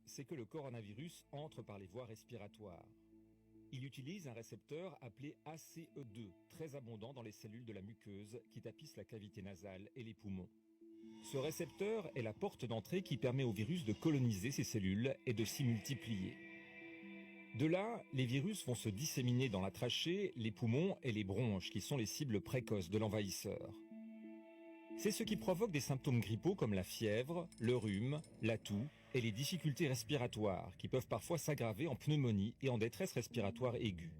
c'est que le coronavirus entre par les voies respiratoires. Il utilise un récepteur appelé ACE2, très abondant dans les cellules de la muqueuse qui tapissent la cavité nasale et les poumons. Ce récepteur est la porte d'entrée qui permet au virus de coloniser ces cellules et de s'y multiplier. De là, les virus vont se disséminer dans la trachée, les poumons et les bronches qui sont les cibles précoces de l'envahisseur. C'est ce qui provoque des symptômes grippaux comme la fièvre, le rhume, la toux et les difficultés respiratoires qui peuvent parfois s'aggraver en pneumonie et en détresse respiratoire aiguë.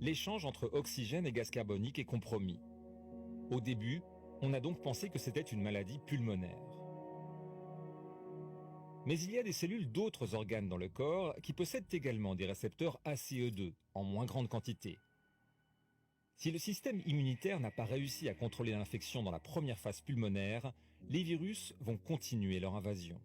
L'échange entre oxygène et gaz carbonique est compromis. Au début, on a donc pensé que c'était une maladie pulmonaire. Mais il y a des cellules d'autres organes dans le corps qui possèdent également des récepteurs ACE2 en moins grande quantité. Si le système immunitaire n'a pas réussi à contrôler l'infection dans la première phase pulmonaire, les virus vont continuer leur invasion.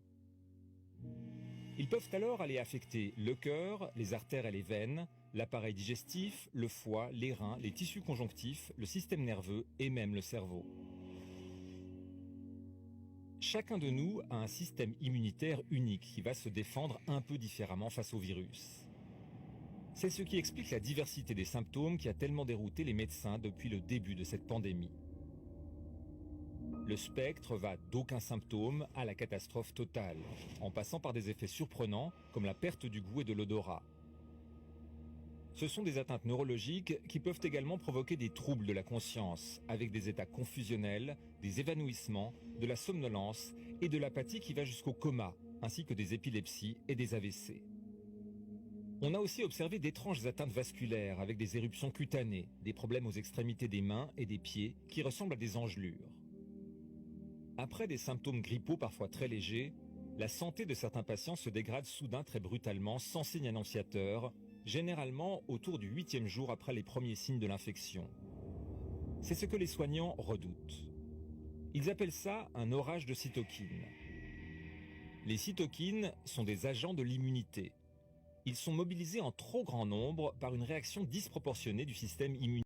Ils peuvent alors aller affecter le cœur, les artères et les veines, l'appareil digestif, le foie, les reins, les tissus conjonctifs, le système nerveux et même le cerveau. Chacun de nous a un système immunitaire unique qui va se défendre un peu différemment face au virus. C'est ce qui explique la diversité des symptômes qui a tellement dérouté les médecins depuis le début de cette pandémie. Le spectre va d'aucun symptôme à la catastrophe totale, en passant par des effets surprenants comme la perte du goût et de l'odorat. Ce sont des atteintes neurologiques qui peuvent également provoquer des troubles de la conscience, avec des états confusionnels, des évanouissements, de la somnolence et de l'apathie qui va jusqu'au coma, ainsi que des épilepsies et des AVC. On a aussi observé d'étranges atteintes vasculaires avec des éruptions cutanées, des problèmes aux extrémités des mains et des pieds qui ressemblent à des engelures. Après des symptômes grippaux parfois très légers, la santé de certains patients se dégrade soudain très brutalement sans signe annonciateur, généralement autour du 8e jour après les premiers signes de l'infection. C'est ce que les soignants redoutent. Ils appellent ça un orage de cytokines. Les cytokines sont des agents de l'immunité. Ils sont mobilisés en trop grand nombre par une réaction disproportionnée du système immunitaire.